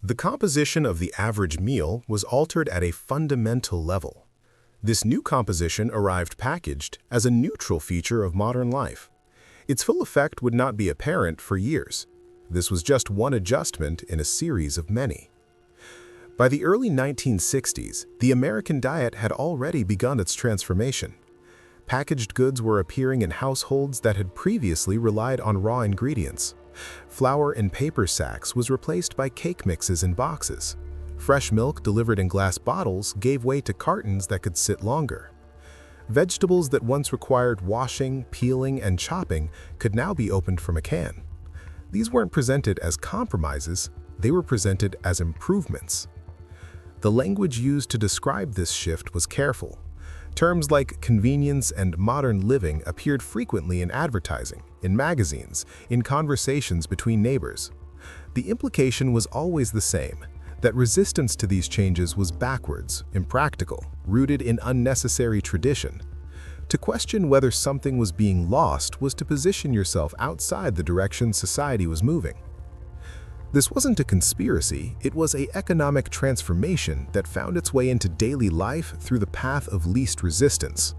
The composition of the average meal was altered at a fundamental level. This new composition arrived packaged as a neutral feature of modern life. Its full effect would not be apparent for years. This was just one adjustment in a series of many. By the early 1960s, the American diet had already begun its transformation. Packaged goods were appearing in households that had previously relied on raw ingredients. Flour in paper sacks was replaced by cake mixes in boxes. Fresh milk delivered in glass bottles gave way to cartons that could sit longer. Vegetables that once required washing, peeling, and chopping could now be opened from a can. These weren't presented as compromises, they were presented as improvements. The language used to describe this shift was careful. Terms like convenience and modern living appeared frequently in advertising, in magazines, in conversations between neighbors. The implication was always the same, that resistance to these changes was backwards, impractical, rooted in unnecessary tradition. To question whether something was being lost was to position yourself outside the direction society was moving. This wasn't a conspiracy, it was an economic transformation that found its way into daily life through the path of least resistance.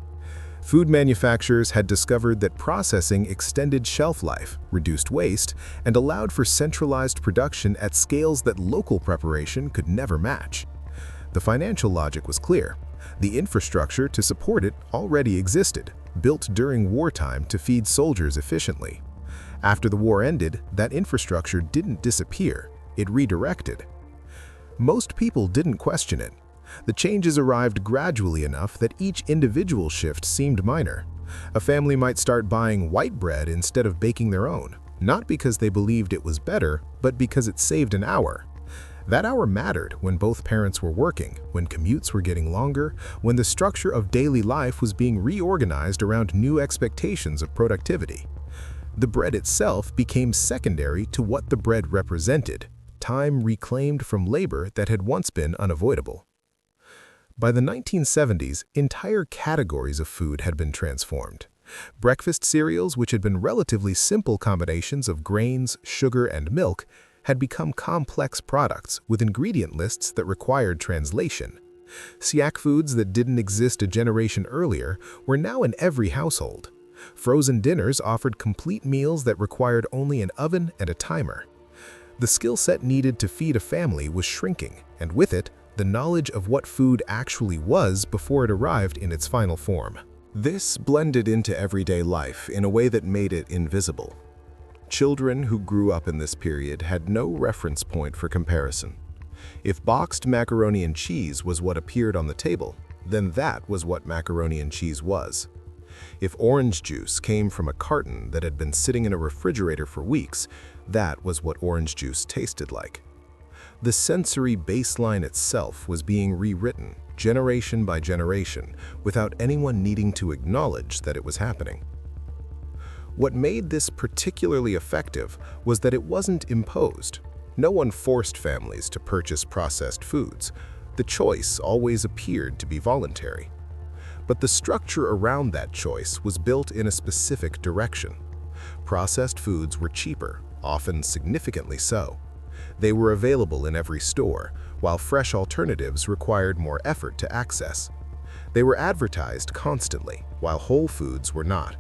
Food manufacturers had discovered that processing extended shelf life, reduced waste, and allowed for centralized production at scales that local preparation could never match. The financial logic was clear. The infrastructure to support it already existed, built during wartime to feed soldiers efficiently. After the war ended, that infrastructure didn't disappear, it redirected. Most people didn't question it. The changes arrived gradually enough that each individual shift seemed minor. A family might start buying white bread instead of baking their own, not because they believed it was better, but because it saved an hour. That hour mattered when both parents were working, when commutes were getting longer, when the structure of daily life was being reorganized around new expectations of productivity. The bread itself became secondary to what the bread represented, time reclaimed from labor that had once been unavoidable. By the 1970s, entire categories of food had been transformed. Breakfast cereals, which had been relatively simple combinations of grains, sugar, and milk, had become complex products with ingredient lists that required translation. Snack foods that didn't exist a generation earlier were now in every household. Frozen dinners offered complete meals that required only an oven and a timer. The skill set needed to feed a family was shrinking, and with it, the knowledge of what food actually was before it arrived in its final form. This blended into everyday life in a way that made it invisible. Children who grew up in this period had no reference point for comparison. If boxed macaroni and cheese was what appeared on the table, then that was what macaroni and cheese was. If orange juice came from a carton that had been sitting in a refrigerator for weeks, that was what orange juice tasted like. The sensory baseline itself was being rewritten, generation by generation, without anyone needing to acknowledge that it was happening. What made this particularly effective was that it wasn't imposed. No one forced families to purchase processed foods. The choice always appeared to be voluntary. But the structure around that choice was built in a specific direction. Processed foods were cheaper, often significantly so. They were available in every store, while fresh alternatives required more effort to access. They were advertised constantly, while whole foods were not.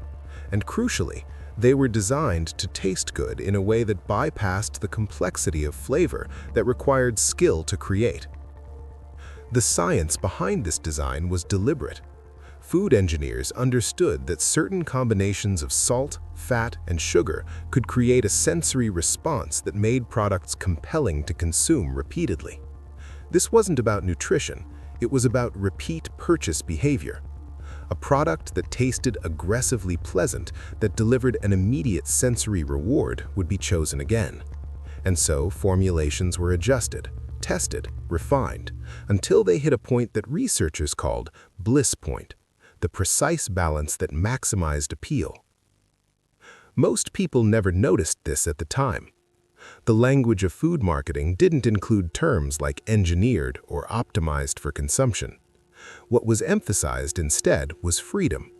And crucially, they were designed to taste good in a way that bypassed the complexity of flavor that required skill to create. The science behind this design was deliberate. Food engineers understood that certain combinations of salt, fat, and sugar could create a sensory response that made products compelling to consume repeatedly. This wasn't about nutrition, it was about repeat purchase behavior. A product that tasted aggressively pleasant, that delivered an immediate sensory reward, would be chosen again. And so formulations were adjusted, tested, refined, until they hit a point that researchers called bliss point, the precise balance that maximized appeal. Most people never noticed this at the time. The language of food marketing didn't include terms like engineered or optimized for consumption. What was emphasized instead was freedom.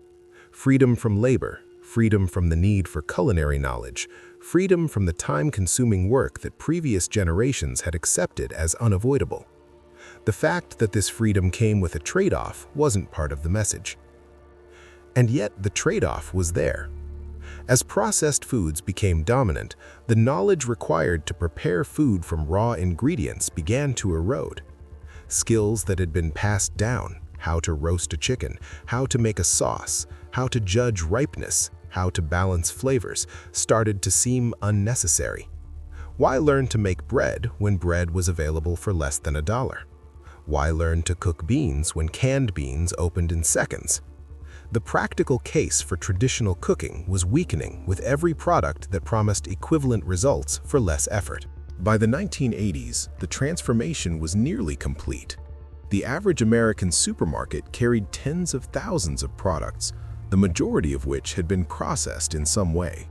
Freedom from labor, freedom from the need for culinary knowledge, freedom from the time-consuming work that previous generations had accepted as unavoidable. The fact that this freedom came with a trade-off wasn't part of the message. And yet the trade-off was there. As processed foods became dominant, the knowledge required to prepare food from raw ingredients began to erode. Skills that had been passed down, how to roast a chicken, how to make a sauce, how to judge ripeness, how to balance flavors, started to seem unnecessary. Why learn to make bread when bread was available for less than $1? Why learn to cook beans when canned beans opened in seconds? The practical case for traditional cooking was weakening with every product that promised equivalent results for less effort. By the 1980s, the transformation was nearly complete. The average American supermarket carried tens of thousands of products, the majority of which had been processed in some way.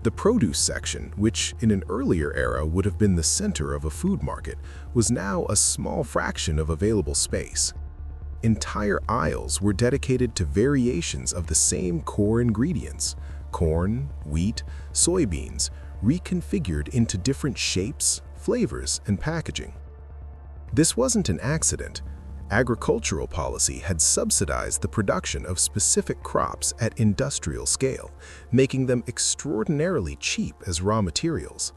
The produce section, which in an earlier era would have been the center of a food market, was now a small fraction of available space. Entire aisles were dedicated to variations of the same core ingredients: corn, wheat, soybeans, reconfigured into different shapes, flavors, and packaging. This wasn't an accident. Agricultural policy had subsidized the production of specific crops at industrial scale, making them extraordinarily cheap as raw materials.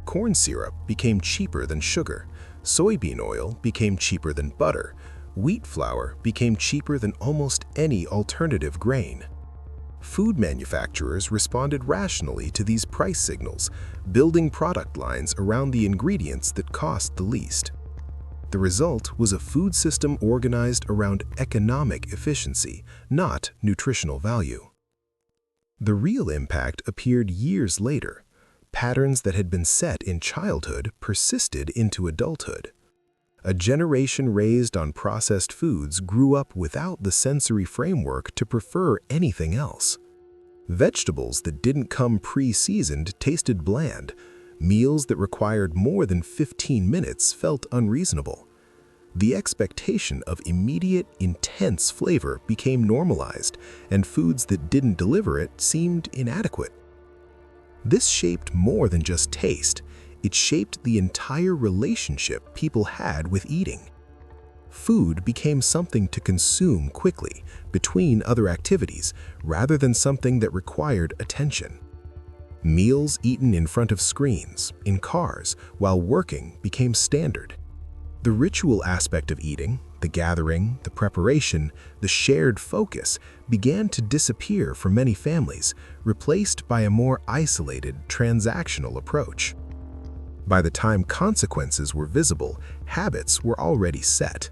Corn syrup became cheaper than sugar, soybean oil became cheaper than butter, wheat flour became cheaper than almost any alternative grain. Food manufacturers responded rationally to these price signals, building product lines around the ingredients that cost the least. The result was a food system organized around economic efficiency, not nutritional value. The real impact appeared years later. Patterns that had been set in childhood persisted into adulthood. A generation raised on processed foods grew up without the sensory framework to prefer anything else. Vegetables that didn't come pre-seasoned tasted bland. Meals that required more than 15 minutes felt unreasonable. The expectation of immediate, intense flavor became normalized, and foods that didn't deliver it seemed inadequate. This shaped more than just taste. It shaped the entire relationship people had with eating. Food became something to consume quickly, between other activities, rather than something that required attention. Meals eaten in front of screens, in cars, while working became standard. The ritual aspect of eating, the gathering, the preparation, the shared focus, began to disappear for many families, replaced by a more isolated, transactional approach. By the time consequences were visible, habits were already set.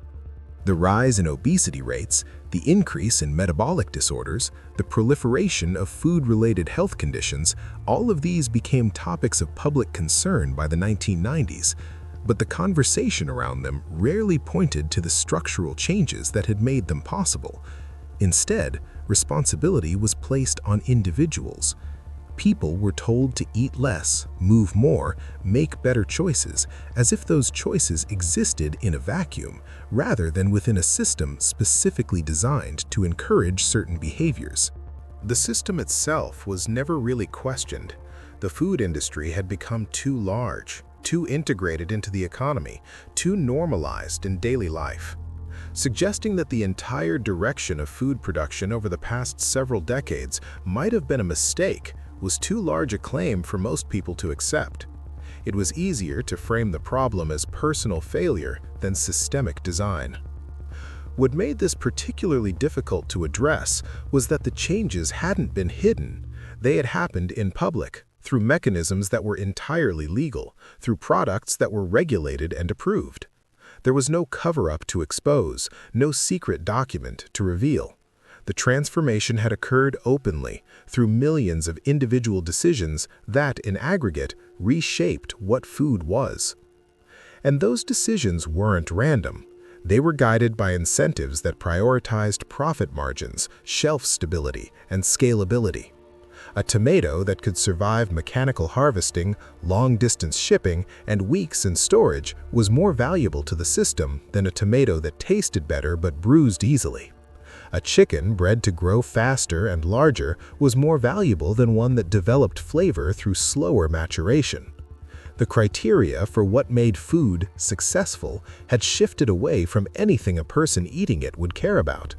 The rise in obesity rates, the increase in metabolic disorders, the proliferation of food-related health conditions, all of these became topics of public concern by the 1990s, but the conversation around them rarely pointed to the structural changes that had made them possible. Instead, responsibility was placed on individuals. People were told to eat less, move more, make better choices, as if those choices existed in a vacuum, rather than within a system specifically designed to encourage certain behaviors. The system itself was never really questioned. The food industry had become too large, too integrated into the economy, too normalized in daily life. Suggesting that the entire direction of food production over the past several decades might have been a mistake was too large a claim for most people to accept. It was easier to frame the problem as personal failure than systemic design. What made this particularly difficult to address was that the changes hadn't been hidden. They had happened in public, through mechanisms that were entirely legal, through products that were regulated and approved. There was no cover-up to expose, no secret document to reveal. The transformation had occurred openly, through millions of individual decisions that, in aggregate, reshaped what food was. And those decisions weren't random. They were guided by incentives that prioritized profit margins, shelf stability, and scalability. A tomato that could survive mechanical harvesting, long-distance shipping, and weeks in storage was more valuable to the system than a tomato that tasted better but bruised easily. A chicken bred to grow faster and larger was more valuable than one that developed flavor through slower maturation. The criteria for what made food successful had shifted away from anything a person eating it would care about.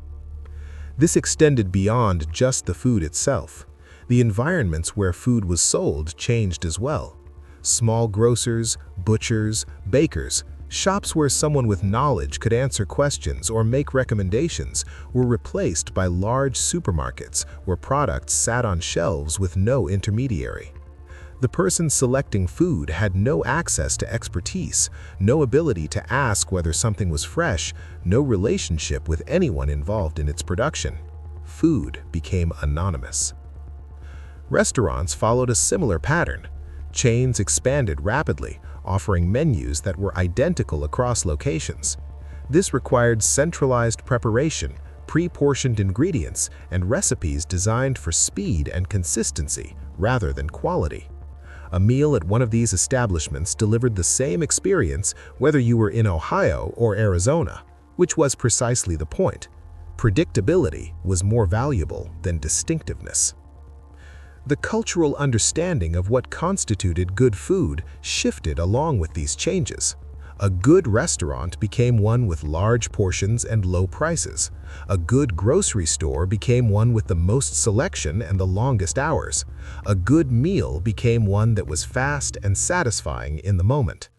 This extended beyond just the food itself. The environments where food was sold changed as well. Small grocers, butchers, bakers, shops where someone with knowledge could answer questions or make recommendations were replaced by large supermarkets where products sat on shelves with no intermediary. The person selecting food had no access to expertise, no ability to ask whether something was fresh, no relationship with anyone involved in its production. Food became anonymous. Restaurants followed a similar pattern. Chains expanded rapidly, offering menus that were identical across locations. This required centralized preparation, pre-portioned ingredients, and recipes designed for speed and consistency rather than quality. A meal at one of these establishments delivered the same experience whether you were in Ohio or Arizona, which was precisely the point. Predictability was more valuable than distinctiveness. The cultural understanding of what constituted good food shifted along with these changes. A good restaurant became one with large portions and low prices. A good grocery store became one with the most selection and the longest hours. A good meal became one that was fast and satisfying in the moment.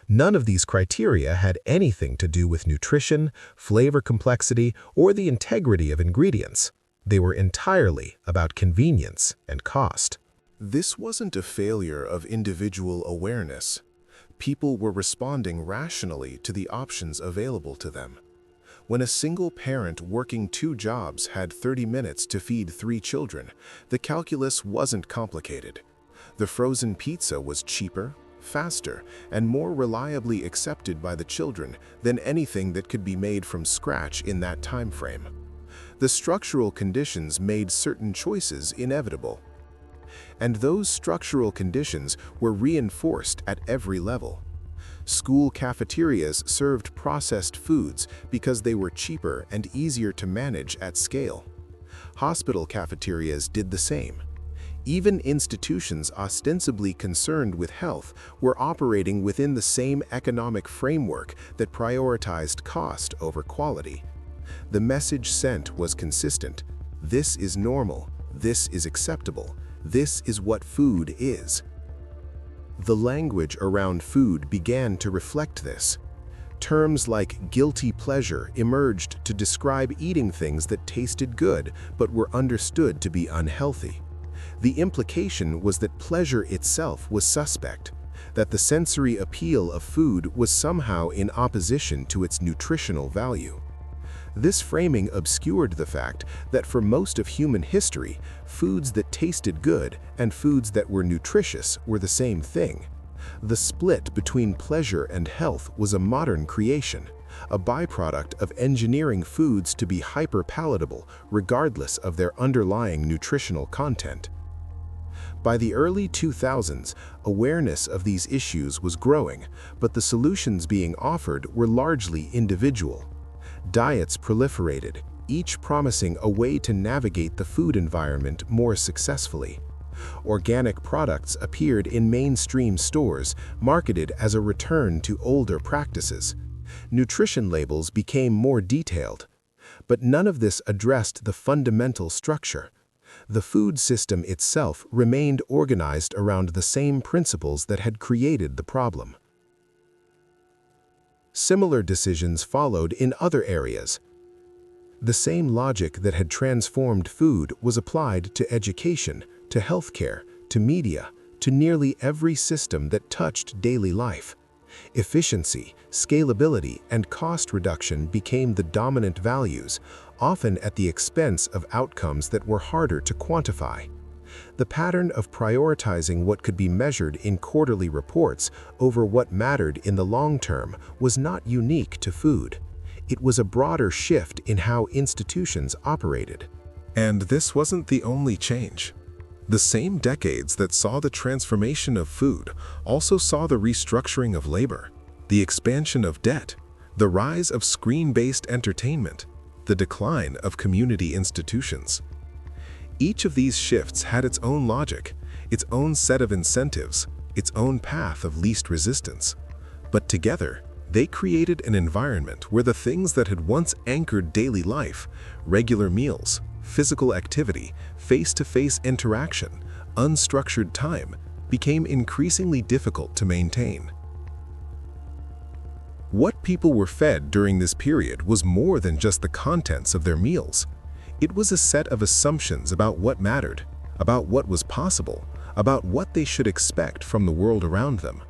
None of these criteria had anything to do with nutrition, flavor complexity, or the integrity of ingredients. They were entirely about convenience and cost. This wasn't a failure of individual awareness. People were responding rationally to the options available to them. When a single parent working 2 jobs had 30 minutes to feed 3 children, the calculus wasn't complicated. The frozen pizza was cheaper, faster, and more reliably accepted by the children than anything that could be made from scratch in that time frame. The structural conditions made certain choices inevitable. And those structural conditions were reinforced at every level. School cafeterias served processed foods because they were cheaper and easier to manage at scale. Hospital cafeterias did the same. Even institutions ostensibly concerned with health were operating within the same economic framework that prioritized cost over quality. The message sent was consistent. This is normal. This is acceptable. This is what food is. The language around food began to reflect this. Terms like guilty pleasure emerged to describe eating things that tasted good but were understood to be unhealthy. The implication was that pleasure itself was suspect, that the sensory appeal of food was somehow in opposition to its nutritional value. This framing obscured the fact that for most of human history, foods that tasted good and foods that were nutritious were the same thing. The split between pleasure and health was a modern creation, a byproduct of engineering foods to be hyper-palatable regardless of their underlying nutritional content. By the early 2000s, awareness of these issues was growing, but the solutions being offered were largely individual. Diets proliferated, each promising a way to navigate the food environment more successfully. Organic products appeared in mainstream stores, marketed as a return to older practices. Nutrition labels became more detailed. But none of this addressed the fundamental structure. The food system itself remained organized around the same principles that had created the problem. Similar decisions followed in other areas. The same logic that had transformed food was applied to education, to healthcare, to media, to nearly every system that touched daily life. Efficiency, scalability, and cost reduction became the dominant values, often at the expense of outcomes that were harder to quantify. The pattern of prioritizing what could be measured in quarterly reports over what mattered in the long term was not unique to food. It was a broader shift in how institutions operated. And this wasn't the only change. The same decades that saw the transformation of food also saw the restructuring of labor, the expansion of debt, the rise of screen-based entertainment, the decline of community institutions. Each of these shifts had its own logic, its own set of incentives, its own path of least resistance. But together, they created an environment where the things that had once anchored daily life, regular meals, physical activity, face-to-face interaction, unstructured time, became increasingly difficult to maintain. What people were fed during this period was more than just the contents of their meals. It was a set of assumptions about what mattered, about what was possible, about what they should expect from the world around them.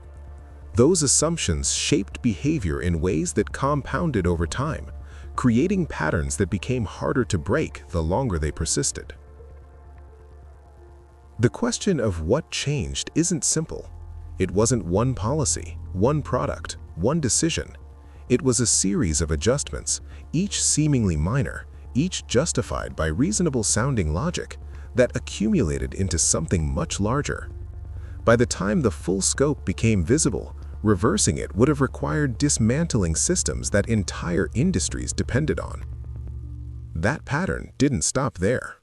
Those assumptions shaped behavior in ways that compounded over time, creating patterns that became harder to break the longer they persisted. The question of what changed isn't simple. It wasn't one policy, one product, one decision. It was a series of adjustments, each seemingly minor, each justified by reasonable-sounding logic, that accumulated into something much larger. By the time the full scope became visible, reversing it would have required dismantling systems that entire industries depended on. That pattern didn't stop there.